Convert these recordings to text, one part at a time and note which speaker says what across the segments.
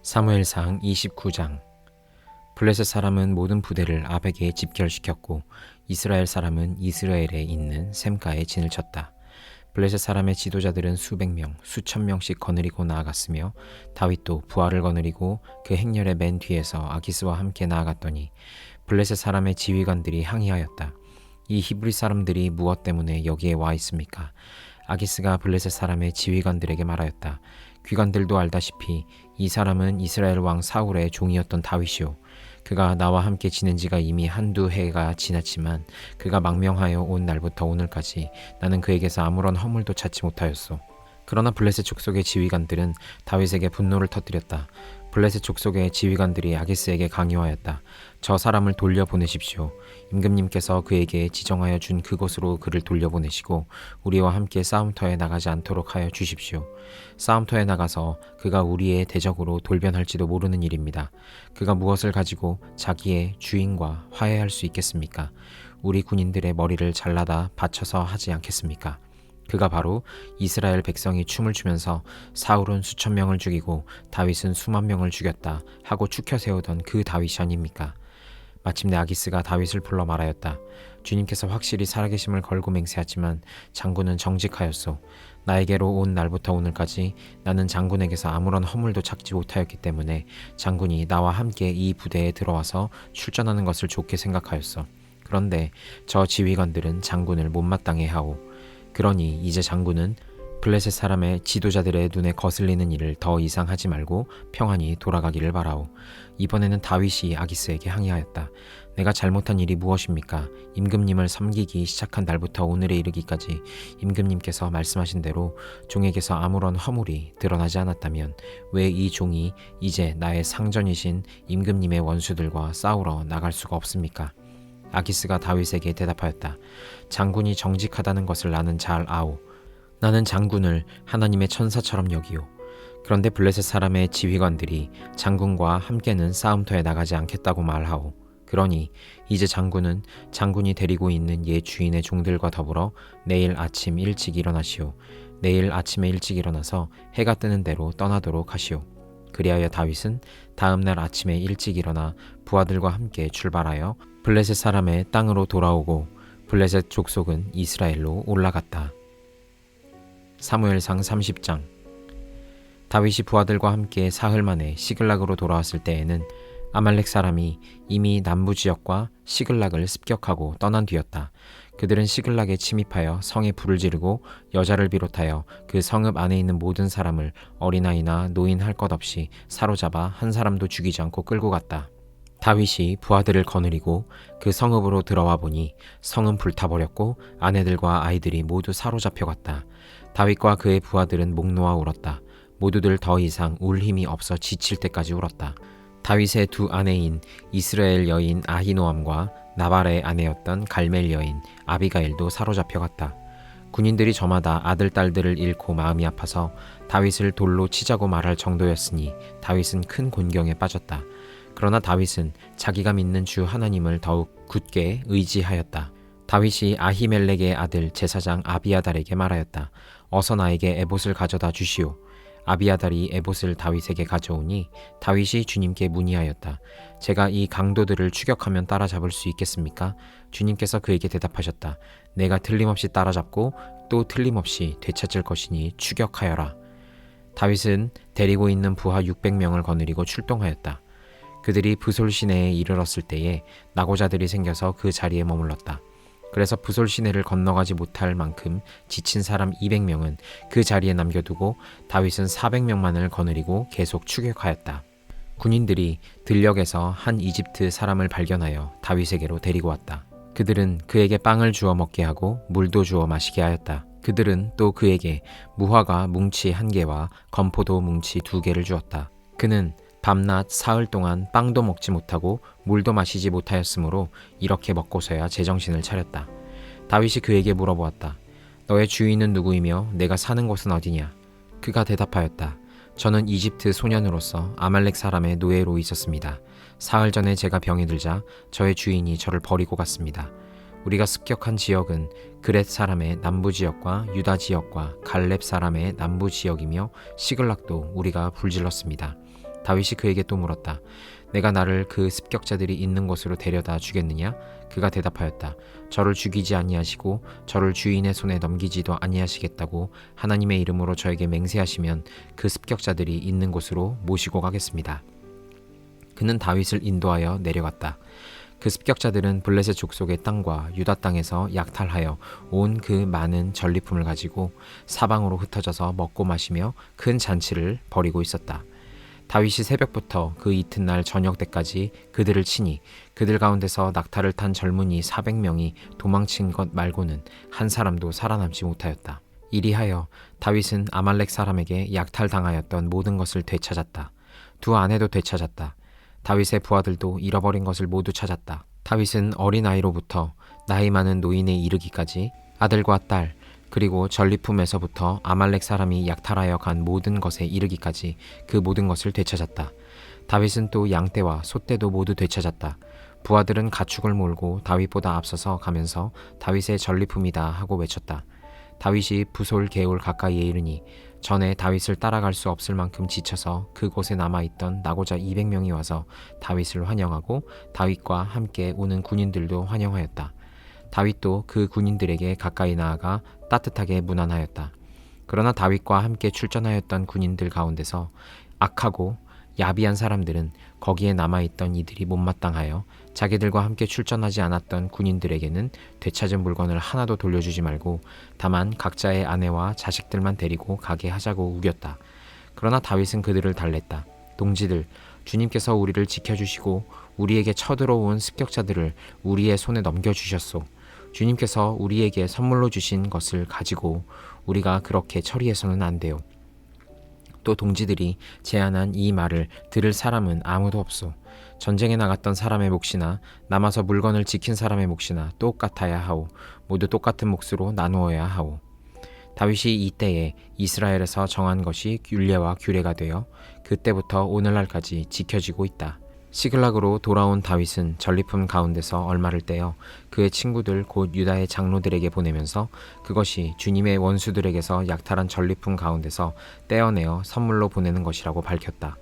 Speaker 1: 사무엘상 29장. 블레셋 사람은 모든 부대를 아벡에 집결시켰고 이스라엘 사람은 이스라엘에 있는 셈가에 진을 쳤다. 블레셋 사람의 지도자들은 수백 명, 수천 명씩 거느리고 나아갔으며 다윗도 부하를 거느리고 그 행렬의 맨 뒤에서 아기스와 함께 나아갔더니 블레셋 사람의 지휘관들이 항의하였다. 이 히브리 사람들이 무엇 때문에 여기에 와 있습니까? 아기스가 블레셋 사람의 지휘관들에게 말하였다. 귀관들도 알다시피 이 사람은 이스라엘 왕 사울의 종이었던 다윗이요. 그가 나와 함께 지낸 지가 이미 한두 해가 지났지만 그가 망명하여 온 날부터 오늘까지 나는 그에게서 아무런 허물도 찾지 못하였소. 그러나 블레셋 족속의 지휘관들은 다윗에게 분노를 터뜨렸다. 블레셋 족속의 지휘관들이 아기스에게 강요하였다. 저 사람을 돌려보내십시오. 임금님께서 그에게 지정하여 준 그곳으로 그를 돌려보내시고 우리와 함께 싸움터에 나가지 않도록 하여 주십시오. 싸움터에 나가서 그가 우리의 대적으로 돌변할지도 모르는 일입니다. 그가 무엇을 가지고 자기의 주인과 화해할 수 있겠습니까? 우리 군인들의 머리를 잘라다 바쳐서 하지 않겠습니까? 그가 바로 이스라엘 백성이 춤을 추면서 사울은 수천 명을 죽이고 다윗은 수만 명을 죽였다 하고 추켜 세우던 그 다윗이 아닙니까? 마침내 아기스가 다윗을 불러 말하였다. 주님께서 확실히 살아계심을 걸고 맹세하지만 장군은 정직하였소. 나에게로 온 날부터 오늘까지 나는 장군에게서 아무런 허물도 찾지 못하였기 때문에 장군이 나와 함께 이 부대에 들어와서 출전하는 것을 좋게 생각하였어. 그런데 저 지휘관들은 장군을 못마땅해 하오. 그러니 이제 장군은 블레셋 사람의 지도자들의 눈에 거슬리는 일을 더 이상 하지 말고 평안히 돌아가기를 바라오. 이번에는 다윗이 아기스에게 항의하였다. 내가 잘못한 일이 무엇입니까? 임금님을 섬기기 시작한 날부터 오늘에 이르기까지 임금님께서 말씀하신 대로 종에게서 아무런 허물이 드러나지 않았다면 왜 이 종이 이제 나의 상전이신 임금님의 원수들과 싸우러 나갈 수가 없습니까? 아기스가 다윗에게 대답하였다. 장군이 정직하다는 것을 나는 잘 아오. 나는 장군을 하나님의 천사처럼 여기오. 그런데 블레셋 사람의 지휘관들이 장군과 함께는 싸움터에 나가지 않겠다고 말하오. 그러니 이제 장군은 장군이 데리고 있는 옛 주인의 종들과 더불어 내일 아침 일찍 일어나시오. 내일 아침에 일찍 일어나서 해가 뜨는 대로 떠나도록 하시오. 그리하여 다윗은 다음 날 아침에 일찍 일어나 부하들과 함께 출발하여 블레셋 사람의 땅으로 돌아오고 블레셋 족속은 이스라엘로 올라갔다. 사무엘상 30장. 다윗이 부하들과 함께 사흘 만에 시글락으로 돌아왔을 때에는 아말렉 사람이 이미 남부 지역과 시글락을 습격하고 떠난 뒤였다. 그들은 시글락에 침입하여 성에 불을 지르고 여자를 비롯하여 그 성읍 안에 있는 모든 사람을 어린아이나 노인 할 것 없이 사로잡아 한 사람도 죽이지 않고 끌고 갔다. 다윗이 부하들을 거느리고 그 성읍으로 들어와 보니 성은 불타버렸고 아내들과 아이들이 모두 사로잡혀갔다. 다윗과 그의 부하들은 목 놓아 울었다. 모두들 더 이상 울 힘이 없어 지칠 때까지 울었다. 다윗의 두 아내인 이스라엘 여인 아히노암과 나발의 아내였던 갈멜 여인 아비가일도 사로잡혀갔다. 군인들이 저마다 아들, 딸들을 잃고 마음이 아파서 다윗을 돌로 치자고 말할 정도였으니 다윗은 큰 곤경에 빠졌다. 그러나 다윗은 자기가 믿는 주 하나님을 더욱 굳게 의지하였다. 다윗이 아히멜렉의 아들 제사장 아비아달에게 말하였다. 어서 나에게 에봇을 가져다 주시오. 아비아달이 에봇을 다윗에게 가져오니 다윗이 주님께 문의하였다. 제가 이 강도들을 추격하면 따라잡을 수 있겠습니까? 주님께서 그에게 대답하셨다. 내가 틀림없이 따라잡고 또 틀림없이 되찾을 것이니 추격하여라. 다윗은 데리고 있는 부하 600명을 거느리고 출동하였다. 그들이 브솔 시내에 이르렀을 때에 낙오자들이 생겨서 그 자리에 머물렀다. 그래서 브솔 시내를 건너가지 못할 만큼 지친 사람 200명은 그 자리에 남겨두고 다윗은 400명만을 거느리고 계속 추격하였다. 군인들이 들녘에서 한 이집트 사람을 발견하여 다윗에게로 데리고 왔다. 그들은 그에게 빵을 주어 먹게 하고 물도 주어 마시게 하였다. 그들은 또 그에게 무화과 뭉치 1개와 건포도 뭉치 2개를 주었다. 그는 밤낮 사흘 동안 빵도 먹지 못하고 물도 마시지 못하였으므로 이렇게 먹고서야 제정신을 차렸다. 다윗이 그에게 물어보았다. 너의 주인은 누구이며 내가 사는 곳은 어디냐? 그가 대답하였다. 저는 이집트 소년으로서 아말렉 사람의 노예로 있었습니다. 사흘 전에 제가 병이 들자 저의 주인이 저를 버리고 갔습니다. 우리가 습격한 지역은 그렛 사람의 남부 지역과 유다 지역과 갈렙 사람의 남부 지역이며 시글락도 우리가 불질렀습니다. 다윗이 그에게 또 물었다. 내가 나를 그 습격자들이 있는 곳으로 데려다 주겠느냐? 그가 대답하였다. 저를 죽이지 아니하시고 저를 주인의 손에 넘기지도 아니하시겠다고 하나님의 이름으로 저에게 맹세하시면 그 습격자들이 있는 곳으로 모시고 가겠습니다. 그는 다윗을 인도하여 내려갔다. 그 습격자들은 블레셋 족속의 땅과 유다 땅에서 약탈하여 온 그 많은 전리품을 가지고 사방으로 흩어져서 먹고 마시며 큰 잔치를 벌이고 있었다. 다윗이 새벽부터 그 이튿날 저녁 때까지 그들을 치니 그들 가운데서 낙타를 탄 젊은이 400명이 도망친 것 말고는 한 사람도 살아남지 못하였다. 이리하여 다윗은 아말렉 사람에게 약탈당하였던 모든 것을 되찾았다. 두 아내도 되찾았다. 다윗의 부하들도 잃어버린 것을 모두 찾았다. 다윗은 어린아이로부터 나이 많은 노인에 이르기까지 아들과 딸 그리고 전리품에서부터 아말렉 사람이 약탈하여 간 모든 것에 이르기까지 그 모든 것을 되찾았다. 다윗은 또 양떼와 소떼도 모두 되찾았다. 부하들은 가축을 몰고 다윗보다 앞서서 가면서 다윗의 전리품이다 하고 외쳤다. 다윗이 부솔 게올 가까이에 이르니 전에 다윗을 따라갈 수 없을 만큼 지쳐서 그곳에 남아있던 나고자 200명이 와서 다윗을 환영하고 다윗과 함께 오는 군인들도 환영하였다. 다윗도 그 군인들에게 가까이 나아가 따뜻하게 문안하였다. 그러나 다윗과 함께 출전하였던 군인들 가운데서 악하고 야비한 사람들은 거기에 남아있던 이들이 못마땅하여 자기들과 함께 출전하지 않았던 군인들에게는 되찾은 물건을 하나도 돌려주지 말고 다만 각자의 아내와 자식들만 데리고 가게 하자고 우겼다. 그러나 다윗은 그들을 달랬다. 동지들, 주님께서 우리를 지켜주시고 우리에게 쳐들어온 습격자들을 우리의 손에 넘겨주셨소. 주님께서 우리에게 선물로 주신 것을 가지고 우리가 그렇게 처리해서는 안 돼요. 또 동지들이 제안한 이 말을 들을 사람은 아무도 없소. 전쟁에 나갔던 사람의 몫이나 남아서 물건을 지킨 사람의 몫이나 똑같아야 하오. 모두 똑같은 몫으로 나누어야 하오. 다윗이 이때에 이스라엘에서 정한 것이 율례와 규례가 되어 그때부터 오늘날까지 지켜지고 있다. 시글락으로 돌아온 다윗은 전리품 가운데서 얼마를 떼어 그의 친구들 곧 유다의 장로들에게 보내면서 그것이 주님의 원수들에게서 약탈한 전리품 가운데서 떼어내어 선물로 보내는 것이라고 밝혔다.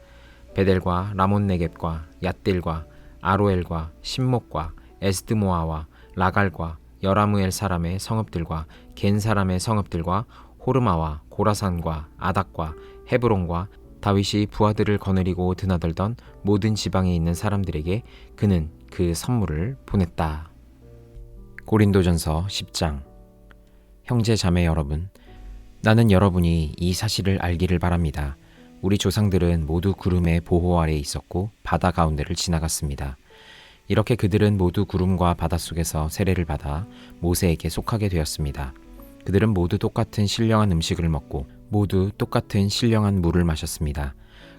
Speaker 1: 베델과 라몬네겝과 얏딜과 아로엘과 신목과 에스드모아와 라갈과 여라무엘 사람의 성읍들과 겐 사람의 성읍들과 호르마와 고라산과 아닥과 헤브론과 다윗이 부하들을 거느리고 드나들던 모든 지방에 있는 사람들에게 그는 그 선물을 보냈다. 고린도전서 10장. 형제 자매 여러분, 나는 여러분이 이 사실을 알기를 바랍니다. 우리 조상들은 모두 구름의 보호 아래에 있었고 바다 가운데를 지나갔습니다. 이렇게 그들은 모두 구름과 바다 속에서 세례를 받아 모세에게 속하게 되었습니다. 그들은 모두 똑같은 신령한 음식을 먹고 모두 똑같은 신령한 물을 마셨습니다.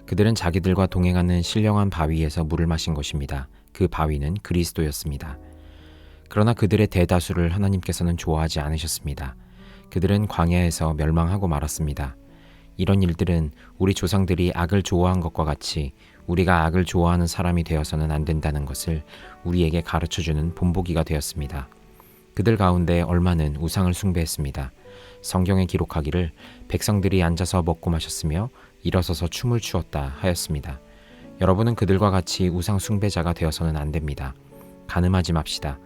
Speaker 1: 그들은 자기들과 동행하는 신령한 바위에서 물을 마신 것입니다. 그 바위는 그리스도였습니다. 그러나 그들의 대다수를 하나님께서는 좋아하지 않으셨습니다. 그들은 광야에서 멸망하고 말았습니다. 이런 일들은 우리 조상들이 악을 좋아한 것과 같이 우리가 악을 좋아하는 사람이 되어서는 안 된다는 것을 우리에게 가르쳐주는 본보기가 되었습니다. 그들 가운데 얼마는 우상을 숭배했습니다. 성경에 기록하기를 백성들이 앉아서 먹고 마셨으며 일어서서 춤을 추었다 하였습니다. 여러분은 그들과 같이 우상 숭배자가 되어서는 안 됩니다. 간음하지 맙시다.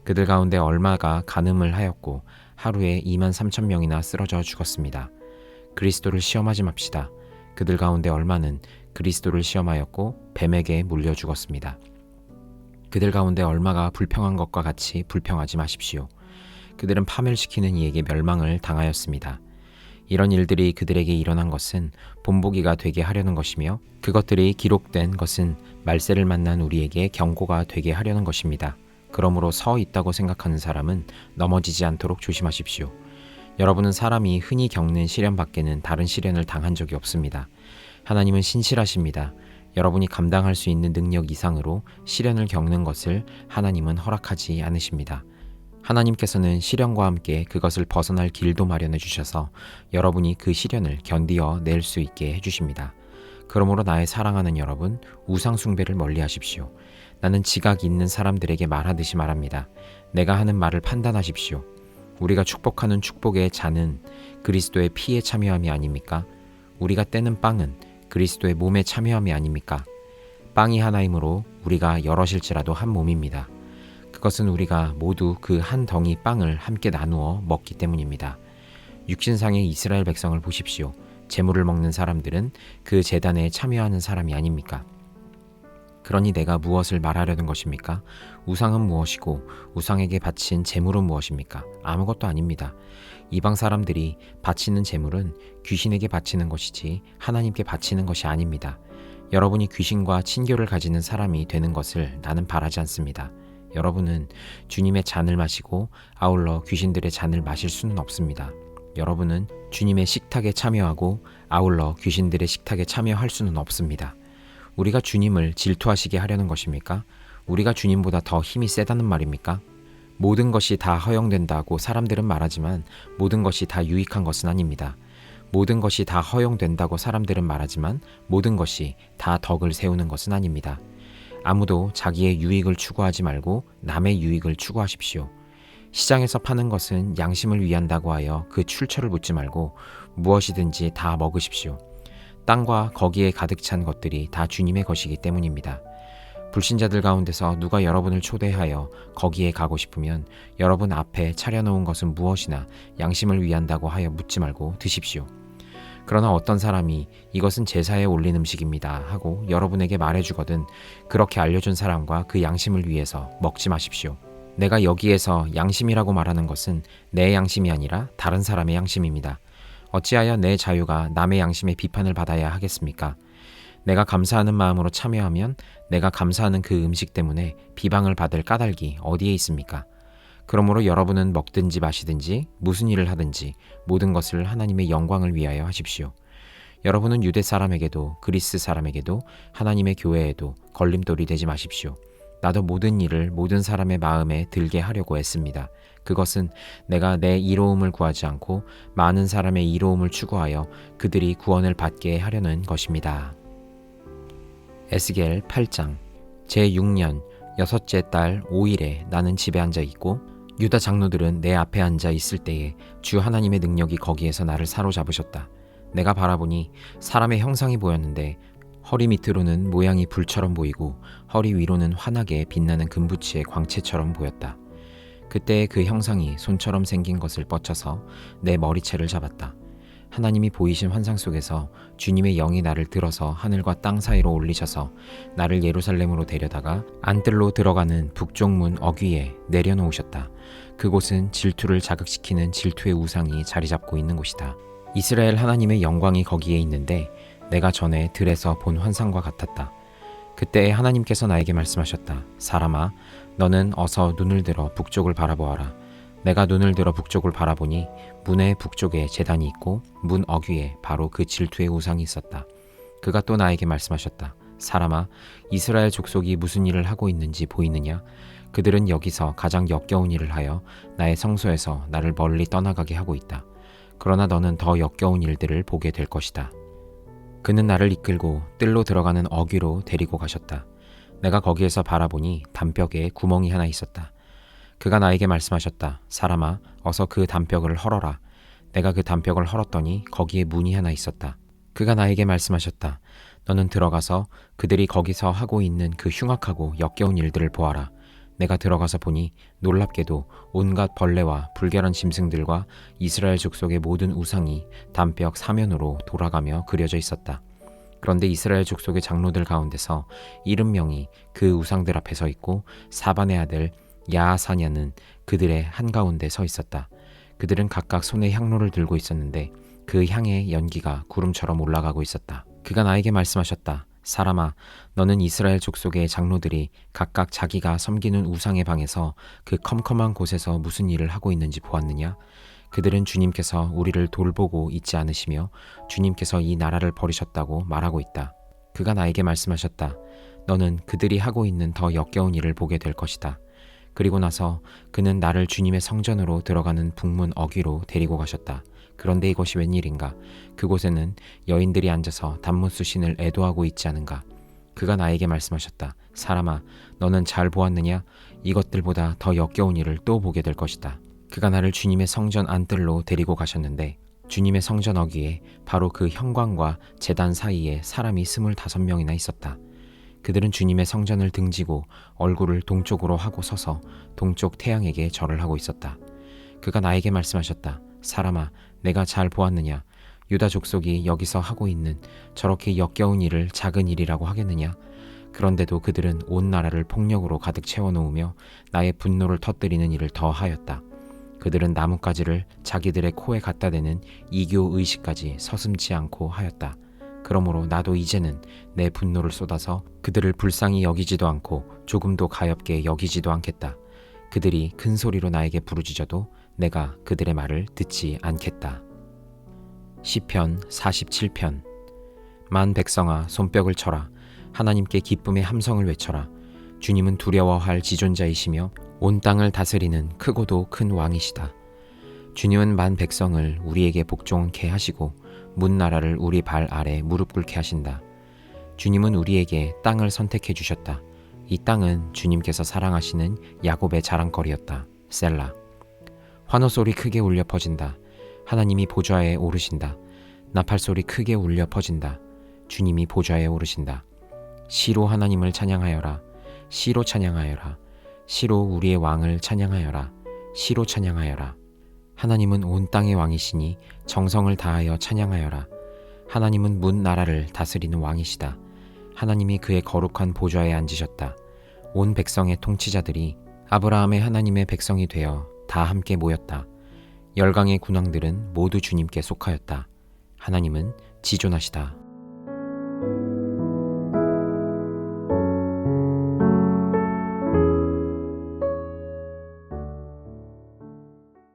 Speaker 1: 그들 가운데 얼마가 간음을 하였고 하루에 23,000명이나 쓰러져 죽었습니다. 그리스도를 시험하지 맙시다. 그들 가운데 얼마는 그리스도를 시험하였고 뱀에게 물려 죽었습니다. 그들 가운데 얼마가 불평한 것과 같이 불평하지 마십시오. 그들은 파멸시키는 이에게 멸망을 당하였습니다. 이런 일들이 그들에게 일어난 것은 본보기가 되게 하려는 것이며 그것들이 기록된 것은 말세를 만난 우리에게 경고가 되게 하려는 것입니다. 그러므로 서 있다고 생각하는 사람은 넘어지지 않도록 조심하십시오. 여러분은 사람이 흔히 겪는 시련 밖에는 다른 시련을 당한 적이 없습니다. 하나님은 신실하십니다. 여러분이 감당할 수 있는 능력 이상으로 시련을 겪는 것을 하나님은 허락하지 않으십니다. 하나님께서는 시련과 함께 그것을 벗어날 길도 마련해 주셔서 여러분이 그 시련을 견디어 낼 수 있게 해주십니다. 그러므로 나의 사랑하는 여러분, 우상 숭배를 멀리 하십시오. 나는 지각 있는 사람들에게 말하듯이 말합니다. 내가 하는 말을 판단하십시오. 우리가 축복하는 축복의 잔은 그리스도의 피에 참여함이 아닙니까? 우리가 떼는 빵은 그리스도의 몸에 참여함이 아닙니까? 빵이 하나이므로 우리가 여럿일지라도 한 몸입니다. 그것은 우리가 모두 그 한 덩이 빵을 함께 나누어 먹기 때문입니다. 육신상의 이스라엘 백성을 보십시오. 제물을 먹는 사람들은 그 제단에 참여하는 사람이 아닙니까? 그러니 내가 무엇을 말하려는 것입니까? 우상은 무엇이고 우상에게 바친 제물은 무엇입니까? 아무것도 아닙니다. 이방 사람들이 바치는 제물은 귀신에게 바치는 것이지 하나님께 바치는 것이 아닙니다. 여러분이 귀신과 친교를 가지는 사람이 되는 것을 나는 바라지 않습니다. 여러분은 주님의 잔을 마시고 아울러 귀신들의 잔을 마실 수는 없습니다. 여러분은 주님의 식탁에 참여하고 아울러 귀신들의 식탁에 참여할 수는 없습니다. 우리가 주님을 질투하시게 하려는 것입니까? 우리가 주님보다 더 힘이 세다는 말입니까? 모든 것이 다 허용된다고 사람들은 말하지만 모든 것이 다 유익한 것은 아닙니다. 모든 것이 다 허용된다고 사람들은 말하지만 모든 것이 다 덕을 세우는 것은 아닙니다. 아무도 자기의 유익을 추구하지 말고 남의 유익을 추구하십시오. 시장에서 파는 것은 양심을 위한다고 하여 그 출처를 묻지 말고 무엇이든지 다 먹으십시오. 땅과 거기에 가득 찬 것들이 다 주님의 것이기 때문입니다. 불신자들 가운데서 누가 여러분을 초대하여 거기에 가고 싶으면 여러분 앞에 차려놓은 것은 무엇이나 양심을 위한다고 하여 묻지 말고 드십시오. 그러나 어떤 사람이 이것은 제사에 올린 음식입니다 하고 여러분에게 말해주거든 그렇게 알려준 사람과 그 양심을 위해서 먹지 마십시오. 내가 여기에서 양심이라고 말하는 것은 내 양심이 아니라 다른 사람의 양심입니다. 어찌하여 내 자유가 남의 양심의 비판을 받아야 하겠습니까? 내가 감사하는 마음으로 참여하면 내가 감사하는 그 음식 때문에 비방을 받을 까닭이 어디에 있습니까? 그러므로 여러분은 먹든지 마시든지 무슨 일을 하든지 모든 것을 하나님의 영광을 위하여 하십시오. 여러분은 유대 사람에게도 그리스 사람에게도 하나님의 교회에도 걸림돌이 되지 마십시오. 나도 모든 일을 모든 사람의 마음에 들게 하려고 애씁니다. 그것은 내가 내 이로움을 구하지 않고 많은 사람의 이로움을 추구하여 그들이 구원을 받게 하려는 것입니다. 에스겔 8장 제6년 6째 달 5일에 나는 집에 앉아 있고 유다 장로들은 내 앞에 앉아 있을 때에 주 하나님의 능력이 거기에서 나를 사로잡으셨다. 내가 바라보니 사람의 형상이 보였는데 허리 밑으로는 모양이 불처럼 보이고 허리 위로는 환하게 빛나는 금붙이의 광채처럼 보였다. 그때 그 형상이 손처럼 생긴 것을 뻗쳐서 내 머리채를 잡았다. 하나님이 보이신 환상 속에서 주님의 영이 나를 들어서 하늘과 땅 사이로 올리셔서 나를 예루살렘으로 데려다가 안뜰로 들어가는 북쪽 문 어귀에 내려놓으셨다. 그곳은 질투를 자극시키는 질투의 우상이 자리 잡고 있는 곳이다. 이스라엘 하나님의 영광이 거기에 있는데 내가 전에 들에서 본 환상과 같았다. 그때 하나님께서 나에게 말씀하셨다. 사람아, 너는 어서 눈을 들어 북쪽을 바라보아라. 내가 눈을 들어 북쪽을 바라보니 문의 북쪽에 제단이 있고 문 어귀에 바로 그 질투의 우상이 있었다. 그가 또 나에게 말씀하셨다. 사람아, 이스라엘 족속이 무슨 일을 하고 있는지 보이느냐? 그들은 여기서 가장 역겨운 일을 하여 나의 성소에서 나를 멀리 떠나가게 하고 있다. 그러나 너는 더 역겨운 일들을 보게 될 것이다. 그는 나를 이끌고 뜰로 들어가는 어귀로 데리고 가셨다. 내가 거기에서 바라보니 담벽에 구멍이 하나 있었다. 그가 나에게 말씀하셨다. 사람아, 어서 그 담벽을 헐어라. 내가 그 담벽을 헐었더니 거기에 문이 하나 있었다. 그가 나에게 말씀하셨다. 너는 들어가서 그들이 거기서 하고 있는 그 흉악하고 역겨운 일들을 보아라. 내가 들어가서 보니 놀랍게도 온갖 벌레와 불결한 짐승들과 이스라엘 족속의 모든 우상이 담벽 사면으로 돌아가며 그려져 있었다. 그런데 이스라엘 족속의 장로들 가운데서 70명이 그 우상들 앞에 서 있고 사반의 아들 야하사냐는 그들의 한가운데 서 있었다. 그들은 각각 손에 향로를 들고 있었는데 그 향의 연기가 구름처럼 올라가고 있었다. 그가 나에게 말씀하셨다. 사람아, 너는 이스라엘 족속의 장로들이 각각 자기가 섬기는 우상의 방에서 그 컴컴한 곳에서 무슨 일을 하고 있는지 보았느냐? 그들은 주님께서 우리를 돌보고 있지 않으시며 주님께서 이 나라를 버리셨다고 말하고 있다. 그가 나에게 말씀하셨다. 너는 그들이 하고 있는 더 역겨운 일을 보게 될 것이다. 그리고 나서 그는 나를 주님의 성전으로 들어가는 북문 어귀로 데리고 가셨다. 그런데 이것이 웬일인가? 그곳에는 여인들이 앉아서 단무스 신을 애도하고 있지 않은가? 그가 나에게 말씀하셨다. 사람아, 너는 잘 보았느냐? 이것들보다 더 역겨운 일을 또 보게 될 것이다. 그가 나를 주님의 성전 안뜰로 데리고 가셨는데 주님의 성전 어귀에 바로 그 형광과 제단 사이에 사람이 25명이나 있었다. 그들은 주님의 성전을 등지고 얼굴을 동쪽으로 하고 서서 동쪽 태양에게 절을 하고 있었다. 그가 나에게 말씀하셨다. 사람아, 내가 잘 보았느냐? 유다 족속이 여기서 하고 있는 저렇게 역겨운 일을 작은 일이라고 하겠느냐? 그런데도 그들은 온 나라를 폭력으로 가득 채워놓으며 나의 분노를 터뜨리는 일을 더 하였다. 그들은 나뭇가지를 자기들의 코에 갖다 대는 이교 의식까지 서슴지 않고 하였다. 그러므로 나도 이제는 내 분노를 쏟아서 그들을 불쌍히 여기지도 않고 조금도 가엾게 여기지도 않겠다. 그들이 큰 소리로 나에게 부르짖어도 내가 그들의 말을 듣지 않겠다. 시편 47편. 만 백성아, 손뼉을 쳐라. 하나님께 기쁨의 함성을 외쳐라. 주님은 두려워할 지존자이시며 온 땅을 다스리는 크고도 큰 왕이시다. 주님은 만 백성을 우리에게 복종케 하시고 문 나라를 우리 발 아래 무릎 꿇게 하신다. 주님은 우리에게 땅을 선택해 주셨다. 이 땅은 주님께서 사랑하시는 야곱의 자랑거리였다. 셀라. 환호소리 크게 울려 퍼진다. 하나님이 보좌에 오르신다. 나팔소리 크게 울려 퍼진다. 주님이 보좌에 오르신다. 시로 하나님을 찬양하여라. 시로 찬양하여라. 시로 우리의 왕을 찬양하여라. 시로 찬양하여라. 하나님은 온 땅의 왕이시니 정성을 다하여 찬양하여라. 하나님은 문 나라를 다스리는 왕이시다. 하나님이 그의 거룩한 보좌에 앉으셨다. 온 백성의 통치자들이 아브라함의 하나님의 백성이 되어 다 함께 모였다. 열강의 군왕들은 모두 주님께 속하였다. 하나님은 지존하시다.